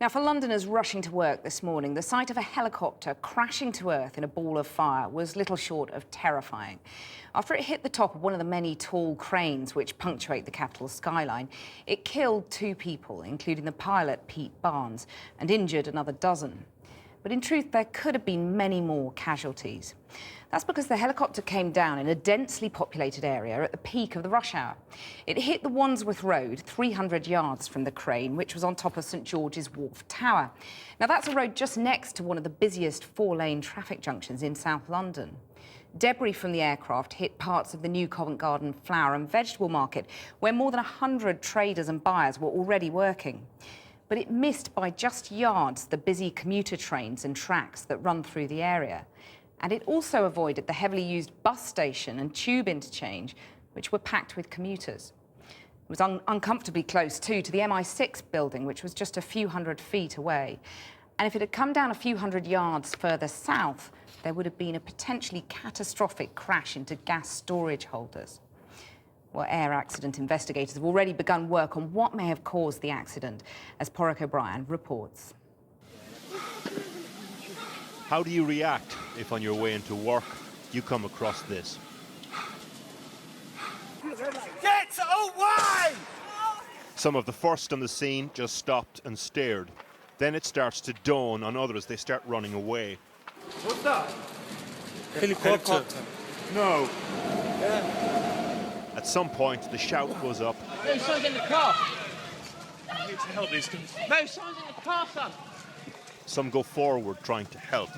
Now, for Londoners rushing to work this morning, the sight of a helicopter crashing to earth in a ball of fire was little short of terrifying. After it hit the top of one of the many tall cranes which punctuate the capital's skyline, it killed 2 people, including the pilot, Pete Barnes, and injured another dozen. But in truth, there could have been many more casualties. That's because the helicopter came down in a densely populated area at the peak of the rush hour. It hit the Wandsworth Road 300 yards from the crane, which was on top of St George's Wharf Tower. Now, that's a road just next to one of the busiest 4-lane traffic junctions in South London. Debris from the aircraft hit parts of the new Covent Garden flower and vegetable market, where more than 100 traders and buyers were already working. But it missed by just yards the busy commuter trains and tracks that run through the area. And it also avoided the heavily used bus station and tube interchange, which were packed with commuters. It was uncomfortably close, too, to the MI6 building, which was just a few hundred feet away. And if it had come down a few hundred yards further south, there would have been a potentially catastrophic crash into gas storage holders. Well, air accident investigators have already begun work on what may have caused the accident, as Paraic O'Brien reports. How do you react if on your way into work you come across this? Get away! Some of the first on the scene just stopped and stared. Then it starts to dawn on others. They start running away. What's that? Helicopter. No. At some point, the shout goes up. No, someone's in the car. I need to help these guys. No, someone's in the car, son. Some go forward trying to help.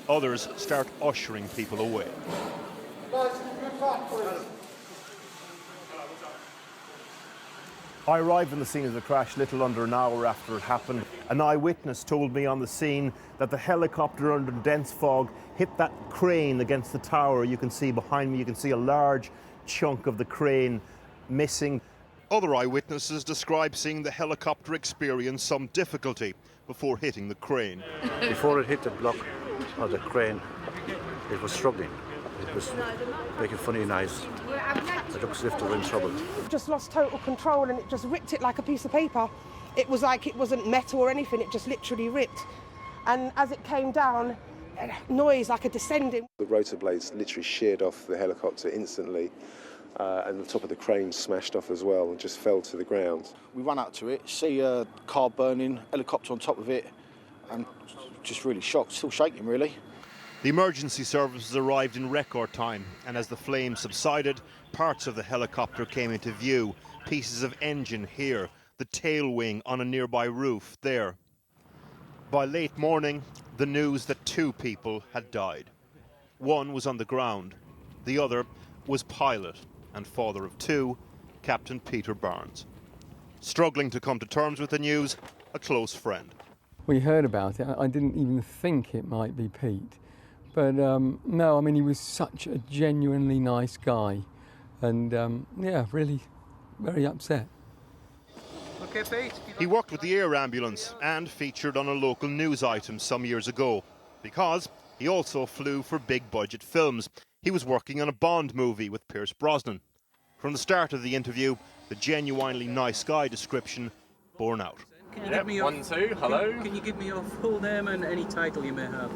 Others start ushering people away. I arrived on the scene of the crash little under an hour after it happened. An eyewitness told me on the scene that the helicopter under dense fog hit that crane against the tower. You can see behind me, you can see a large chunk of the crane missing. Other eyewitnesses describe seeing the helicopter experience some difficulty before hitting the crane. Before it hit the block of the crane, it was struggling. It was making funny noise. It looks as if they were in trouble. Just lost total control and it just ripped it like a piece of paper. It was like it wasn't metal or anything, it just literally ripped. And as it came down, noise like a descending. The rotor blades literally sheared off the helicopter instantly, and the top of the crane smashed off as well and just fell to the ground. We ran out to it, see a car burning, helicopter on top of it, and just really shocked, still shaking really. The emergency services arrived in record time, and as the flames subsided, parts of the helicopter came into view. Pieces of engine here, the tail wing on a nearby roof there. By late morning, the news that 2 people had died. One was on the ground, the other was pilot and father of 2, Captain Peter Barnes. Struggling to come to terms with the news, a close friend. We heard about it. I didn't even think it might be Pete. But no, I mean, he was such a genuinely nice guy. And yeah, really very upset. Okay, Pete. He worked with the air ambulance and featured on a local news item some years ago because he also flew for big budget films. He was working on a Bond movie with Pierce Brosnan. From the start of the interview, the genuinely nice guy description borne out. Can you give me your, 1, 2, hello. Can you give me your full name and any title you may have?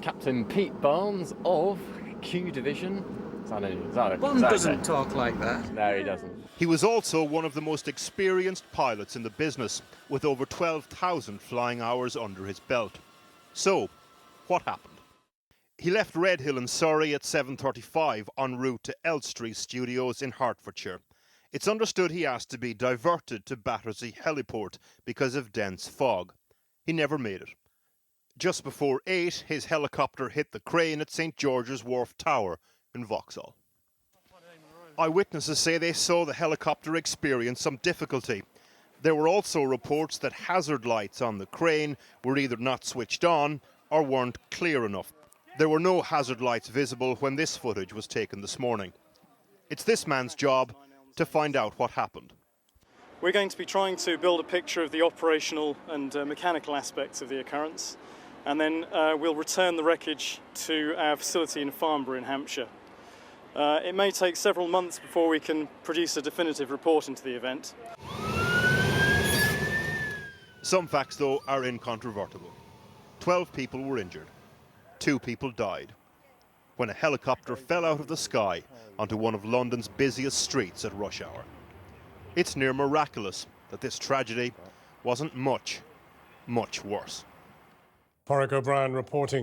Captain Pete Barnes of Q Division. Bond doesn't talk like that. No, he doesn't. He was also one of the most experienced pilots in the business, with over 12,000 flying hours under his belt. So, what happened? He left Redhill in Surrey at 7:35 en route to Elstree Studios in Hertfordshire. It's understood he asked to be diverted to Battersea Heliport because of dense fog. He never made it. Just before 8, his helicopter hit the crane at St George's Wharf Tower in Vauxhall. Eyewitnesses say they saw the helicopter experience some difficulty. There were also reports that hazard lights on the crane were either not switched on or weren't clear enough. There were no hazard lights visible when this footage was taken this morning. It's this man's job to find out what happened. We're going to be trying to build a picture of the operational and mechanical aspects of the occurrence, and then we'll return the wreckage to our facility in Farnborough in Hampshire. It may take several months before we can produce a definitive report into the event. Some facts, though, are incontrovertible. 12 people were injured. 2 people died when a helicopter fell out of the sky onto one of London's busiest streets at rush hour. It's near miraculous that this tragedy wasn't much, much worse. Paraic O'Brien reporting.